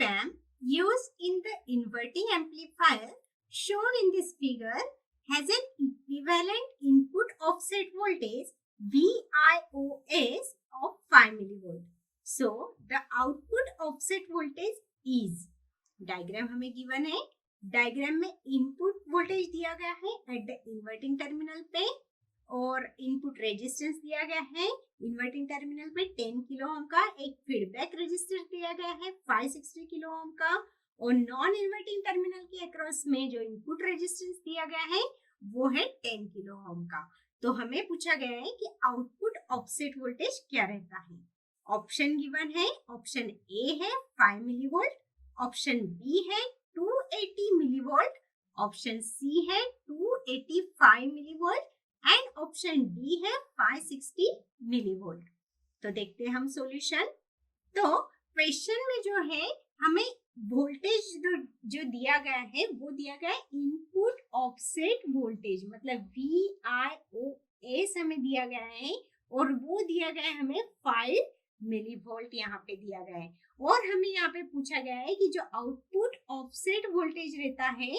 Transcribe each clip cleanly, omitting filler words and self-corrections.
amp used in the inverting amplifier shown in this figure has an equivalent input offset voltage VIOS of 5 millivolt. So the output offset voltage is, diagram हमें given है, diagram में input voltage दिया गया है at the inverting terminal पे और input resistance दिया गया है इन्वर्टिंग टर्मिनल पे 10 किलो ओम का, एक फीडबैक रेजिस्टेंस दिया गया है 560 किलो ओम का और नॉन इन्वर्टिंग टर्मिनल के अक्रॉस में जो इनपुट रेजिस्टेंस दिया गया है वो है 10 किलो ओम का। तो हमें पूछा गया है कि आउटपुट ऑफसेट वोल्टेज क्या रहता है। ऑप्शन गिवन है, ऑप्शन ए है 5 मिलीवोल्ट, ऑप्शन बी है 280 मिलीवोल्ट, ऑप्शन सी है 285 मिलीवोल्ट एंड ऑप्शन डी है 560 मिलीवोल्ट। तो देखते हैं हम सॉल्यूशन। तो क्वेश्चन में जो है हमें वोल्टेज जो दिया गया है वो दिया गया है इनपुट ऑफसेट वोल्टेज, मतलब VIOS हमें दिया गया है और वो दिया गया है हमें 5 मिलीवोल्ट यहाँ पे दिया गया है और हमें यहाँ पे पूछा गया है कि जो आउटपुट ऑफसेट वोल्टेज रहता है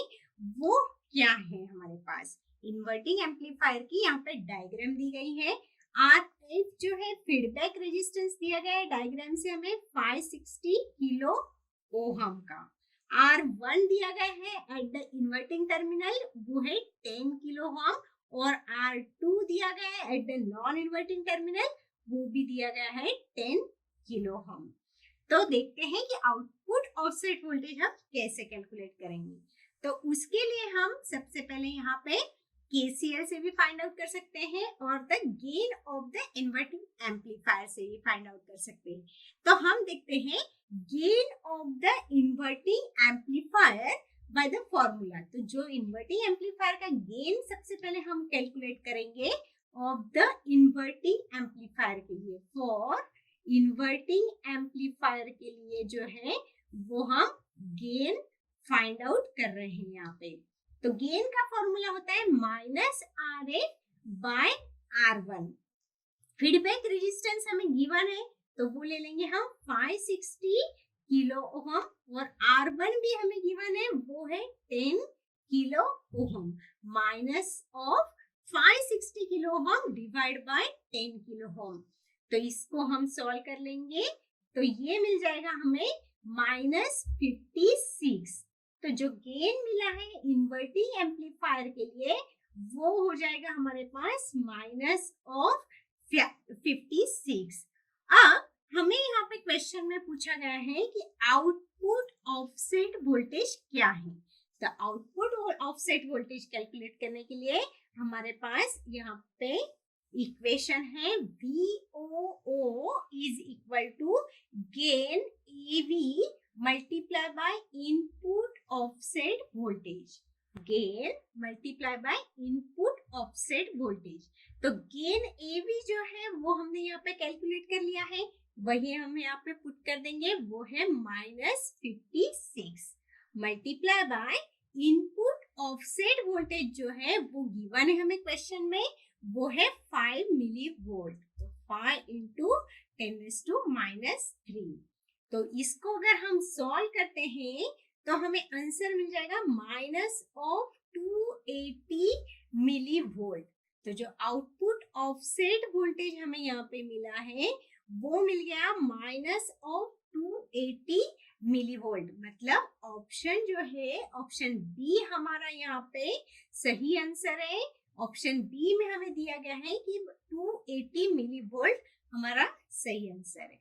वो क्या है। हमारे पास इन्वर्टिंग एम्पलीफायर की यहाँ पे डायग्राम दी गई है। RF जो है फीडबैक रेजिस्टेंस दिया गया है, डायग्राम से हमें 560 किलो ओहम का। R1 दिया गया है एट द इन्वर्टिंग टर्मिनल, वो है 10 किलो ओहम और R2 दिया गया है at the non inverting terminal, वो भी दिया गया है 10 किलो ओहम। तो देखते हैं कि आउटपुट ऑफसेट वोल्टेज हम कैसे कैलकुलेट करेंगे। तो उसके लिए हम सबसे पहले यहाँ पे KCL से भी फाइंड आउट कर सकते हैं और the gain of the inverting amplifier से भी फाइंड आउट कर सकते हैं। तो हम देखते हैं gain of the inverting amplifier by the formula. तो जो इन्वर्टिंग एम्पलीफायर का गेन सबसे पहले हम कैलकुलेट करेंगे ऑफ द इन्वर्टिंग एम्पलीफायर के लिए। फॉर इन्वर्टिंग एम्पलीफायर के लिए जो है वो हम गेन फाइंड आउट कर रहे हैं यहाँ पे। तो गेन का फॉर्मूला होता है -RA by R1। Feedback resistance हमें गिवन है तो वो ले लेंगे हम 560 किलो ओहम और R1 भी हमें गिवन है वो है 10 kilo ohm minus of 560 kilo ohm divide by 10 kilo ohm. तो इसको हम सॉल्व कर लेंगे तो ये मिल जाएगा हमें -56। तो जो गेन मिला है इन्वर्टिंग एम्पलीफायर के लिए वो हो जाएगा हमारे पास -56। अब हमें यहाँ पे क्वेश्चन में पूछा गया है कि आउटपुट ऑफसेट वोल्टेज क्या है। तो आउटपुट और ऑफसेट वोल्टेज कैलकुलेट करने के लिए हमारे पास यहाँ पे इक्वेशन है VOO is equal to gain AV multiply by input offset voltage. Gain multiply by input offset voltage. तो गेन AV जो है वो हमने यहाँ पे कैलकुलेट कर लिया है, वही हम यहाँ पे पुट कर देंगे, वो है -56 multiply by input offset voltage जो है वो गिवन है हमें क्वेश्चन में, वो है 5 मिलीवोल्ट। तो 5 इंटू 10⁻³ तो इसको अगर हम सॉल्व करते हैं तो हमें आंसर मिल जाएगा -280 मिलीवोल्ट। तो जो आउटपुट ऑफसेट वोल्टेज हमें यहाँ पे मिला है वो मिल गया -280 मिलीवोल्ट। मतलब ऑप्शन जो है ऑप्शन बी हमारा यहाँ पे सही आंसर है। ऑप्शन बी में हमें दिया गया है कि 280 मिलीवोल्ट हमारा सही आंसर है।